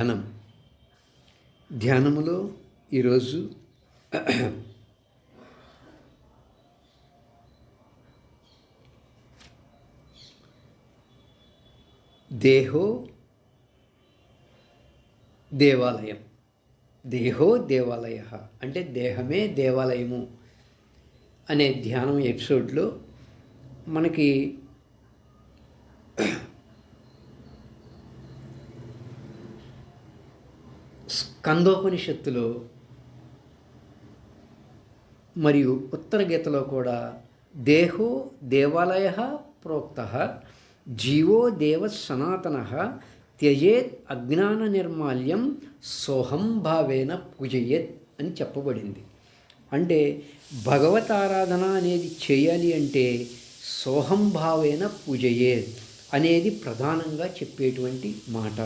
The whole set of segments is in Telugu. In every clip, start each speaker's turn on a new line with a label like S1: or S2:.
S1: ధ్యానం ధ్యానములో ఈరోజు దేహో దేవాలయం. దేహో దేవాలయ అంటే దేహమే దేవాలయము అనే ధ్యానం ఎపిసోడ్లో మనకి స్కందోపనిషత్తులో మరియు ఉత్తర గీతలో కూడా దేహో దేవాలయ ప్రోక్త జీవో దేవ సనాతన త్యజేత్ అజ్ఞాన నిర్మాల్యం సోహం భావేన పూజయేత్ అని చెప్పబడింది. అంటే భగవత్ ఆరాధన అనేది చేయాలి అంటే సోహం భావేన పూజయేత్ అనేది ప్రధానంగా చెప్పేటువంటి మాట.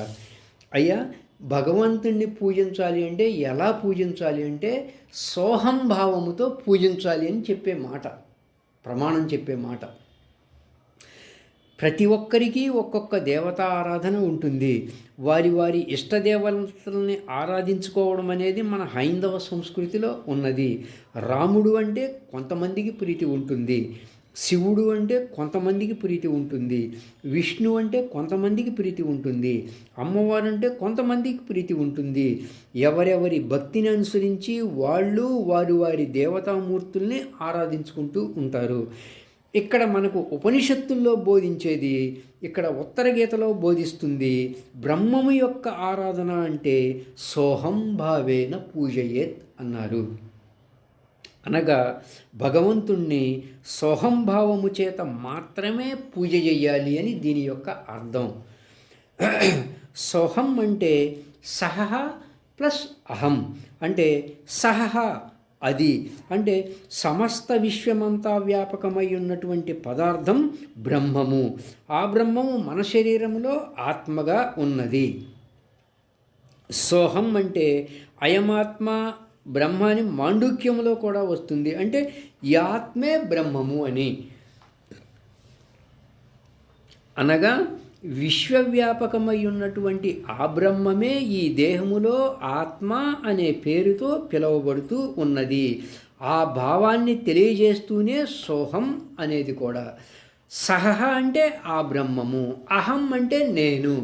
S1: అయ్యా, భగవంతుణ్ణి పూజించాలి అంటే ఎలా పూజించాలి అంటే సోహం భావముతో పూజించాలి అని చెప్పే మాట, ప్రమాణం చెప్పే మాట. ప్రతి ఒక్కరికి ఒక్కొక్క దేవతా ఆరాధన ఉంటుంది. వారి వారి ఇష్టదేవతల్ని ఆరాధించుకోవడం అనేది మన హైందవ సంస్కృతిలో ఉన్నది. రాముడు అంటే కొంతమందికి ప్రీతి ఉంటుంది, శివుడు అంటే కొంతమందికి ప్రీతి ఉంటుంది, విష్ణు అంటే కొంతమందికి ప్రీతి ఉంటుంది, అమ్మవారు అంటే కొంతమందికి ప్రీతి ఉంటుంది. ఎవరెవరి భక్తిని అనుసరించి వాళ్ళు వారి వారి దేవతామూర్తుల్ని ఆరాధించుకుంటూ ఉంటారు. ఇక్కడ మనకు ఉపనిషత్తుల్లో బోధించేది ఇక్కడ ఉత్తర గీతలో బోధిస్తుంది. బ్రహ్మము యొక్క ఆరాధన అంటే సోహం భావేన పూజయేత్ అన్నారు. అనగా భగవంతుణ్ణి సోహంభావము చేత మాత్రమే పూజ చేయాలి అని దీని యొక్క అర్థం. సోహం అంటే సహ ప్లస్ అహం అంటే సహ అది అంటే సమస్త విశ్వమంతా వ్యాపకమై ఉన్నటువంటి పదార్థం బ్రహ్మము. ఆ బ్రహ్మము మన శరీరంలో ఆత్మగా ఉన్నది. సోహం అంటే అయమాత్మ బ్రహ్మ అని మాండూక్యంలో కూడా వస్తుంది. అంటే ఈ ఆత్మే బ్రహ్మము అని అనగా విశ్వవ్యాపకమై ఉన్నటువంటి ఆ బ్రహ్మమే ఈ దేహములో ఆత్మ అనే పేరుతో పిలువబడుతూ ఉన్నది. ఆ భావాన్ని తెలియజేస్తూనే సోహం అనేది కూడా. సహ అంటే ఆ బ్రహ్మము, అహం అంటే నేను,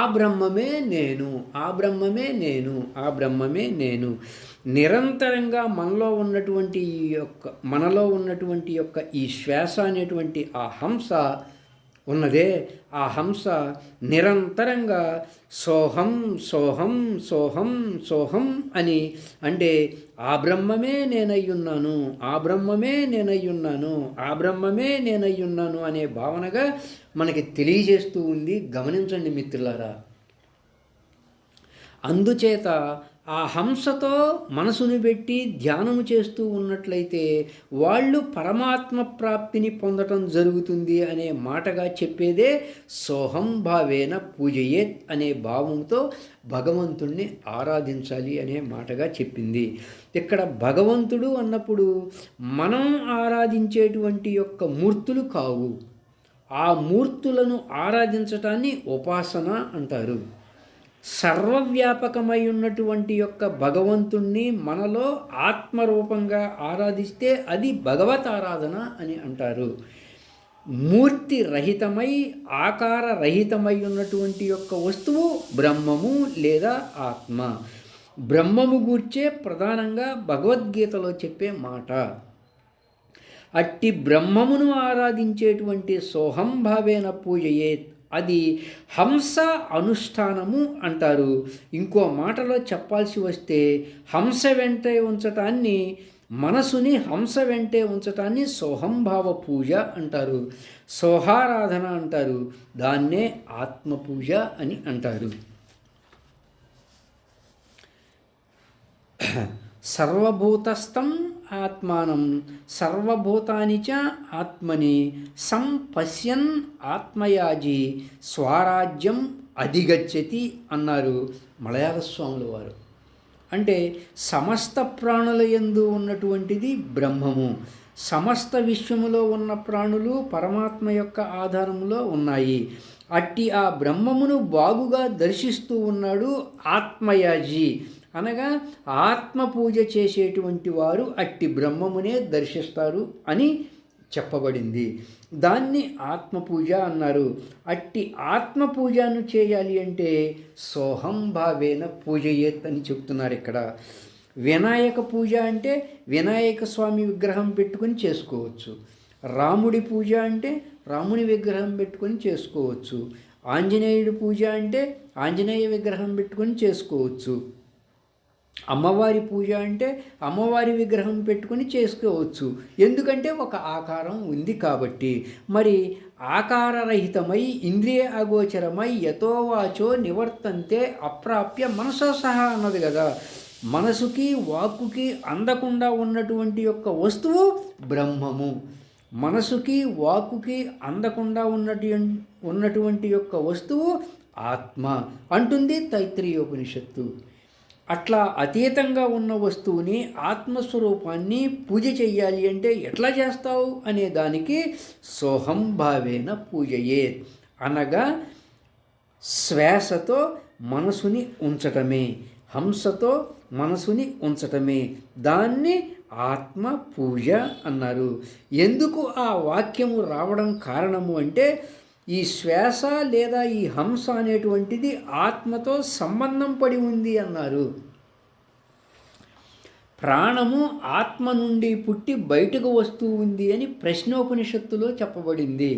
S1: ఆ బ్రహ్మమే నేను, ఆ బ్రహ్మమే నేను, ఆ బ్రహ్మమే నేను. నిరంతరంగా మనలో ఉన్నటువంటి ఈ శ్వాస అనేటువంటి ఆ హంస ఉన్నదే, ఆ హంస నిరంతరంగా సోహం సోహం సోహం సోహం అని అంటే ఆ బ్రహ్మమే నేనయ్యున్నాను, ఆ బ్రహ్మమే నేనయ్యున్నాను, ఆ బ్రహ్మమే నేనయ్యున్నాను అనే భావనగా మనకి తెలియజేస్తూ ఉంది. గమనించండి మిత్రులారా. అందుచేత ఆ హంసతో మనసును పెట్టి ధ్యానము చేస్తూ ఉన్నట్లయితే వాళ్ళు పరమాత్మ ప్రాప్తిని పొందటం జరుగుతుంది అనే మాటగా చెప్పేదే సోహం భావేన పూజయేత్ అనే భావంతో భగవంతుణ్ణి ఆరాధించాలి అనే మాటగా చెప్పింది. ఇక్కడ భగవంతుడు అన్నప్పుడు మనం ఆరాధించేటువంటి యొక్క మూర్తులు కావు. ఆ మూర్తులను ఆరాధించటాన్ని ఉపాసన అంటారు. సర్వవ్యాపకమై ఉన్నటువంటి యొక్క భగవంతుణ్ణి మనలో ఆత్మరూపంగా ఆరాధిస్తే అది భగవత్ ఆరాధన అని అంటారు. మూర్తి రహితమై ఆకార రహితమై ఉన్నటువంటి యొక్క వస్తువు బ్రహ్మము లేదా ఆత్మ. బ్రహ్మము గూర్చే ప్రధానంగా భగవద్గీతలో చెప్పే మాట. అట్టి బ్రహ్మమును ఆరాధించేటువంటి సోహం భావేన పూజయేత్ అది హంస అనుష్ఠానము అంటారు. ఇంకో మాటలో చెప్పాల్సి వస్తే హంస వెంటే ఉంచటాన్ని, మనసుని హంస వెంటే ఉంచటాన్ని సోహంభావ పూజ అంటారు, సోహారాధన అంటారు. దాన్నే ఆత్మపూజ అని అంటారు. సర్వభూతస్థం ఆత్మానం సర్వభూతాని చ ఆత్మని సంపశ్యన్ ఆత్మయాజీ స్వరాజ్యం అధిగచ్చతి అన్నారు మలయాళ స్వాముల వారు. అంటే సమస్త ప్రాణుల యందు ఉన్నటువంటిది బ్రహ్మము. సమస్త విశ్వములో ఉన్న ప్రాణులు పరమాత్మ యొక్క ఆధారములో ఉన్నాయి. అట్టి ఆ బ్రహ్మమును బాగుగా దర్శిస్తూ ఉన్నాడు ఆత్మయాజీ. అనగా ఆత్మ పూజ చేసేటువంటి వారు అట్టి బ్రహ్మమునే దర్శిస్తారు అని చెప్పబడింది. దాన్ని ఆత్మపూజ అన్నారు. అట్టి ఆత్మపూజను చేయాలి అంటే సోహం భావేన పూజయేత్ అని చెప్తున్నారు ఇక్కడ. వినాయక పూజ అంటే వినాయక స్వామి విగ్రహం పెట్టుకొని చేసుకోవచ్చు. రాముడి పూజ అంటే రాముని విగ్రహం పెట్టుకొని చేసుకోవచ్చు. ఆంజనేయుడి పూజ అంటే ఆంజనేయ విగ్రహం పెట్టుకొని చేసుకోవచ్చు. అమ్మవారి పూజ అంటే అమ్మవారి విగ్రహం పెట్టుకుని చేసుకోవచ్చు. ఎందుకంటే ఒక ఆకారం ఉంది కాబట్టి. మరి ఆకారరహితమై ఇంద్రియ అగోచరమై యతోవాచో నివర్తంతే అప్రాప్య మనసో సహా అన్నది కదా. మనసుకి వాక్కుకి అందకుండా ఉన్నటువంటి యొక్క వస్తువు బ్రహ్మము. మనసుకి వాక్కుకి అందకుండా ఉన్నటువంటి యొక్క వస్తువు ఆత్మ అంటుంది తైత్రీయోపనిషత్తు. అట్లా అతీతంగా ఉన్న వస్తువుని ఆత్మస్వరూపాన్ని పూజ చెయ్యాలి అంటే ఎట్లా చేస్తావు అనే దానికి సోహం భావేన పూజయేత్ అనగా శ్వాసతో మనసుని ఉంచటమే, హంసతో మనసుని ఉంచటమే. దాన్ని ఆత్మ పూజ అన్నారు. ఎందుకు ఆ వాక్యము రావడం కారణము అంటే ఈ శ్వాస లేదా ఈ హంస అనేటువంటిది ఆత్మతో సంబంధం పడి ఉంది అన్నారు. ప్రాణము ఆత్మ నుండి పుట్టి బయటకు వస్తూ ఉంది అని ప్రశ్నోపనిషత్తులో చెప్పబడింది.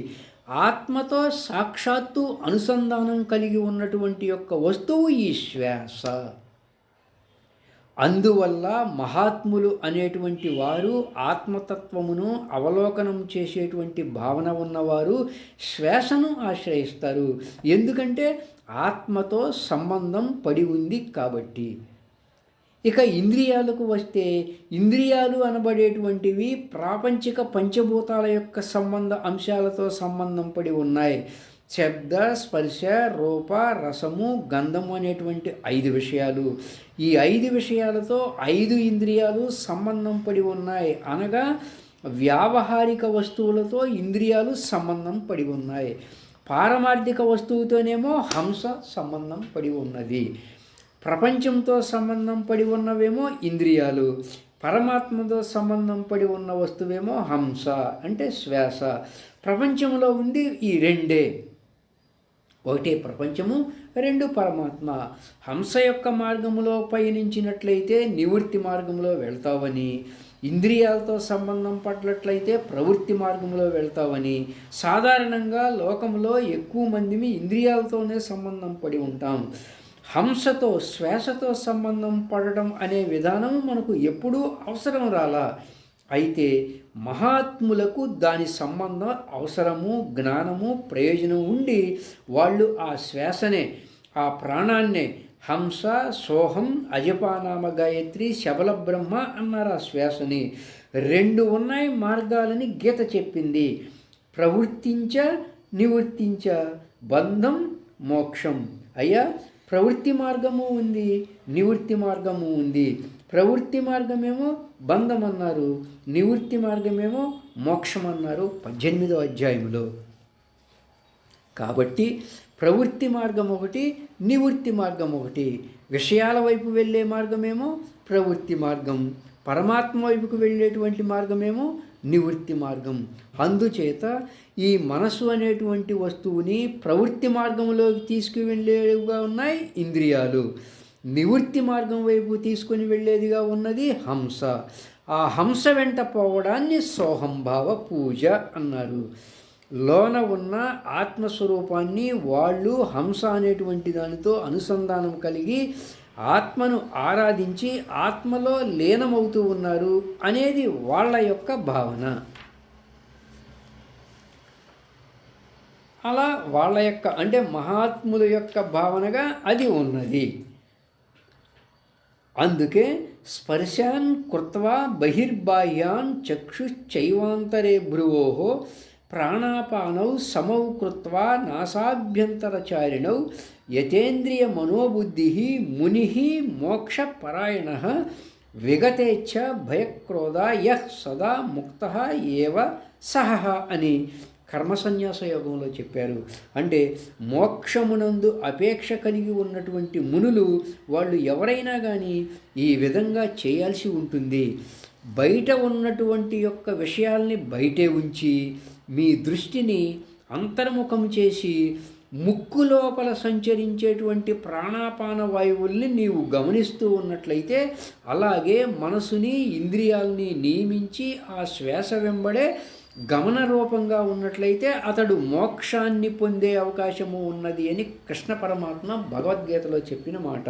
S1: ఆత్మతో సాక్షాత్తు అనుసంధానం కలిగి ఉన్నటువంటి యొక్క వస్తువు ఈ శ్వాస. అందువల్ల మహాత్ములు అనేటువంటి వారు ఆత్మతత్వమును అవలోకనం చేసేటువంటి భావన ఉన్నవారు శ్వాసను ఆశ్రయిస్తారు. ఎందుకంటే ఆత్మతో సంబంధం పడి ఉంది కాబట్టి. ఇక ఇంద్రియాలకు వస్తే ఇంద్రియాలు అనబడేటువంటివి ప్రాపంచిక పంచభూతాల యొక్క సంబంధ అంశాలతో సంబంధం పడి ఉన్నాయి. శబ్ద, స్పర్శ, రూప, రసము, గంధము అనేటువంటి 5 విషయాలు. ఈ 5 విషయాలతో 5 ఇంద్రియాలు సంబంధం పడి ఉన్నాయి. అనగా వ్యావహారిక వస్తువులతో ఇంద్రియాలు సంబంధం పడి ఉన్నాయి. పారమార్థిక వస్తువుతోనేమో హంస సంబంధం పడి ఉన్నది. ప్రపంచంతో సంబంధం పడి ఉన్నవేమో ఇంద్రియాలు, పరమాత్మతో సంబంధం పడి ఉన్న వస్తువేమో హంస అంటే శ్వాస. ప్రపంచంలో ఉంది ఈ రెండే, ఒకటే ప్రపంచము, 2 పరమాత్మ. హంస యొక్క మార్గములో పయనించినట్లయితే నివృత్తి మార్గంలో వెళ్తావని, ఇంద్రియాలతో సంబంధం పట్లట్లయితే ప్రవృత్తి మార్గంలో వెళ్తావని. సాధారణంగా లోకంలో ఎక్కువ మందిని ఇంద్రియాలతోనే సంబంధం పడి ఉంటాం. హంసతో శ్వాసతో సంబంధం పడడం అనే విధానం మనకు ఎప్పుడూ అవసరం రాలా. అయితే మహాత్ములకు దాని సంబంధం అవసరము, జ్ఞానము, ప్రయోజనం ఉండి వాళ్ళు ఆ శ్వాసనే, ఆ ప్రాణాన్నే హంస, సోహం, అజపానామ గాయత్రి, శబల బ్రహ్మ అన్నారు. ఆ శ్వాసని 2 ఉన్నాయి మార్గాలని గీత చెప్పింది. ప్రవృత్తించ నివృత్తించ, బంధం మోక్షం. అయ్యా ప్రవృత్తి మార్గము ఉంది, నివృత్తి మార్గము ఉంది. ప్రవృత్తి మార్గమేమో బంధం అన్నారు, నివృత్తి మార్గమేమో మోక్షం అన్నారు 18వ అధ్యాయంలో. కాబట్టి ప్రవృత్తి మార్గం ఒకటి, నివృత్తి మార్గం ఒకటి. విషయాల వైపు వెళ్ళే మార్గమేమో ప్రవృత్తి మార్గం, పరమాత్మ వైపుకు వెళ్ళేటువంటి మార్గమేమో నివృత్తి మార్గం. అందుచేత ఈ మనసు అనేటువంటి వస్తువుని ప్రవృత్తి మార్గంలోకి తీసుకువెళ్ళేవిగా ఉన్నాయి ఇంద్రియాలు, నివృత్తి మార్గం వైపు తీసుకొని వెళ్ళేదిగా ఉన్నది హంస. ఆ హంస వెంట పోవడాన్ని సోహంభావ పూజ అన్నారు. లోన ఉన్న ఆత్మస్వరూపాన్ని వాళ్ళు హంస అనేటువంటి దానితో అనుసంధానం కలిగి ఆత్మను ఆరాధించి ఆత్మలో లీనమవుతూ ఉన్నారు అనేది వాళ్ళ యొక్క భావన. అలా వాళ్ళ యొక్క అంటే మహాత్ముల యొక్క భావనగా అది ఉన్నది. అందుకే స్పర్శాన్ కృత్వా బహిర్బాహ్యాన్ చక్షుశ్చైవాంతరే భ్రువోః ప్రాణాపానౌ సమౌ కృత్వా నాసాభ్యంతరచారిణౌ యతేంద్రియ మనోబుద్ధి ముని మోక్షపరాయణ విగతేచ్ఛ భయక్రోధ యః సదా ముక్త ఏవ సహ అని కర్మ సన్యాస యోగంలో చెప్పారు. అంటే మోక్షమునందు అపేక్ష కలిగి ఉన్నటువంటి మునులు వాళ్ళు ఎవరైనా కానీ ఈ విధంగా చేయాల్సి ఉంటుంది. బయట ఉన్నటువంటి యొక్క విషయాల్ని బయటే ఉంచి మీ దృష్టిని అంతర్ముఖం చేసి ముక్కు లోపల సంచరించేటువంటి ప్రాణాపాన వాయువుల్ని నీవు గమనిస్తూ ఉన్నట్లయితే, అలాగే మనసుని ఇంద్రియాలని నియమించి ఆ శ్వాస వెంబడే గమన రూపంగా ఉన్నట్లయితే అతడు మోక్షాన్ని పొందే అవకాశము ఉన్నది అని కృష్ణ పరమాత్మ భగవద్గీతలో చెప్పిన మాట.